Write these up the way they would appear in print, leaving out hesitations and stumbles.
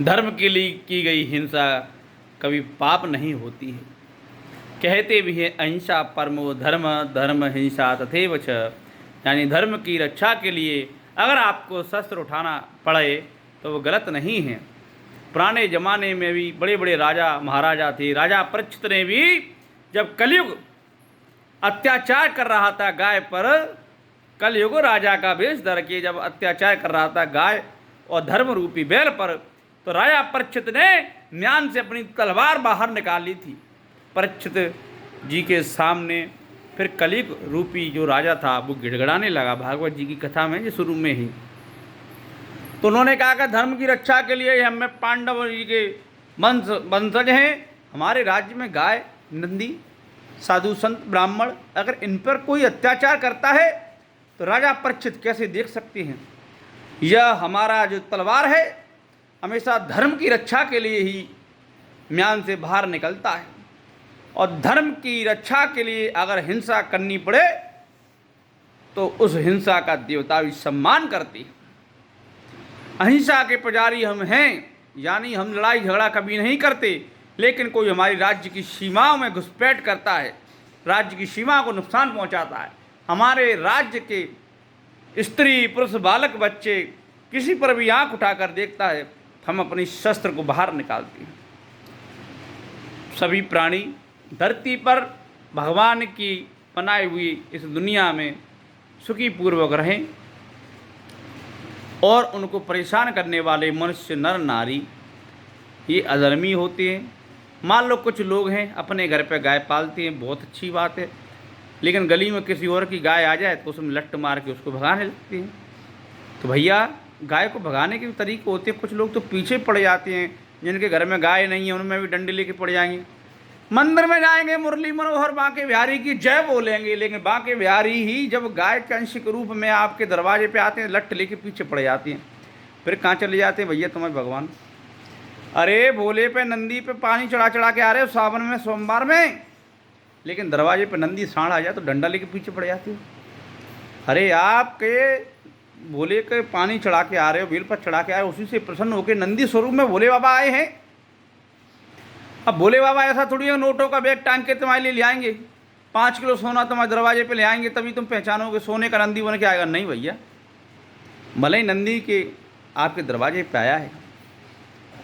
धर्म के लिए की गई हिंसा कभी पाप नहीं होती है। कहते भी हैं अहिंसा परमो धर्म, धर्म हिंसा तथैव च। यानी धर्म की रक्षा के लिए अगर आपको शस्त्र उठाना पड़े तो वो गलत नहीं है। पुराने ज़माने में भी बड़े बड़े राजा महाराजा थे। राजा परीक्षित ने भी जब कलयुग अत्याचार कर रहा था गाय पर, कलयुग राजा का वेश धर के जब अत्याचार कर रहा था गाय और धर्म रूपी बैल पर, तो राजा परीक्षित ने म्यान से अपनी तलवार बाहर निकाली थी। परीक्षित जी के सामने फिर कलयुग रूपी जो राजा था वो गिड़गिड़ाने लगा। भागवत जी की कथा में ये शुरू में ही तो उन्होंने कहा कि धर्म की रक्षा के लिए हम में पांडव जी के वंशज हैं, हमारे राज्य में गाय, नंदी, साधु संत, ब्राह्मण, अगर इन पर कोई अत्याचार करता है तो राजा परीक्षित कैसे देख सकते हैं। यह हमारा जो तलवार है हमेशा धर्म की रक्षा के लिए ही म्यान से बाहर निकलता है, और धर्म की रक्षा के लिए अगर हिंसा करनी पड़े तो उस हिंसा का देवता भी सम्मान करती है। अहिंसा के पुजारी हम हैं, यानी हम लड़ाई झगड़ा कभी नहीं करते, लेकिन कोई हमारी राज्य की सीमाओं में घुसपैठ करता है, राज्य की सीमा को नुकसान पहुंचाता है, हमारे राज्य के स्त्री पुरुष बालक बच्चे किसी पर भी आंख उठाकर देखता है, हम अपनी शस्त्र को बाहर निकालते हैं। सभी प्राणी धरती पर भगवान की बनाई हुई इस दुनिया में सुखी पूर्वक रहें, और उनको परेशान करने वाले मनुष्य नर नारी ये अधर्मी होते हैं। मान लो कुछ लोग हैं अपने घर पे गाय पालते हैं, बहुत अच्छी बात है, लेकिन गली में किसी और की गाय आ जाए तो उसमें लट्ट मार के उसको भगाने लगते हैं। तो भैया गाय को भगाने के भी तरीके होते हैं। कुछ लोग तो पीछे पड़ जाते हैं, जिनके घर में गाय नहीं है उनमें भी डंडे लेके पड़ जाएंगे, मंदिर में जाएंगे, मुरली मनोहर बांके बिहारी की जय बोलेंगे, लेकिन बांके बिहारी ही जब गाय के अंश के रूप में आपके दरवाजे पे आते हैं लट्ठ लेके पीछे पड़ जाती हैं। फिर कहाँ चले जाते हैं भैया तुम्हें भगवान? अरे भोले पे नंदी पे पानी चढ़ा चढ़ा के आ रहे हो सावन में सोमवार में, लेकिन दरवाजे पे नंदी साढ़ आ जाए तो डंडा लेके पीछे पड़ जाती हो। अरे आपके भोले के पानी चढ़ा के आ रहे हो, बेल पर चढ़ा के आ रहे हो, उसी से प्रसन्न होकर नंदी स्वरूप में भोले बाबा आए हैं। अब भोले बाबा ऐसा थोड़ी है नोटों का बैग टांग के तुम्हारे लिए ले आएंगे, 5 किलो सोना तुम्हारे दरवाजे पे ले आएंगे तभी तुम पहचानोगे सोने का नंदी बन के आएगा। नहीं भैया, भले ही नंदी के आपके दरवाजे पे आया है,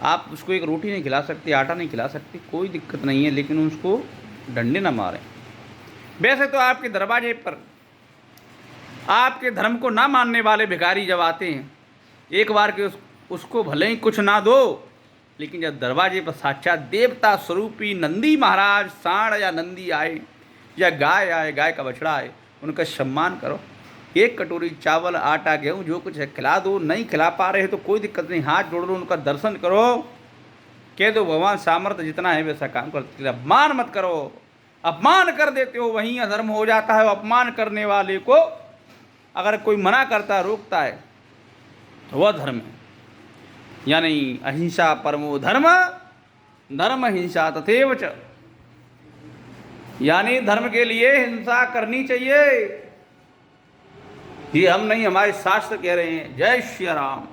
आप उसको एक रोटी नहीं खिला सकते, आटा नहीं खिला सकते, कोई दिक्कत नहीं है, लेकिन उसको डंडे ना मारें। वैसे तो आपके दरवाजे पर आपके धर्म को ना मानने वाले भिखारी जब आते हैं, एक बार के उसको भले ही कुछ ना दो, लेकिन जब दरवाजे पर साक्षात देवता स्वरूपी नंदी महाराज, सांड या नंदी आए या गाय आए, गाय का बछड़ा आए, उनका सम्मान करो। एक कटोरी चावल, आटा, गेहूँ जो कुछ है खिला दो। नहीं खिला पा रहे तो कोई दिक्कत नहीं, हाथ जोड़ लो, उनका दर्शन करो, कह दो भगवान सामर्थ्य जितना है वैसा काम करते। अपमान मत करो, अपमान कर देते हो वहीं अधर्म हो जाता है। अपमान करने वाले को अगर कोई मना करता है, रोकता है तो वह धर्म है। यानी अहिंसा परमो धर्म, धर्म हिंसा तथैव च। यानी धर्म के लिए हिंसा करनी चाहिए, ये हम नहीं, हमारे शास्त्र कह रहे हैं। जय श्री राम।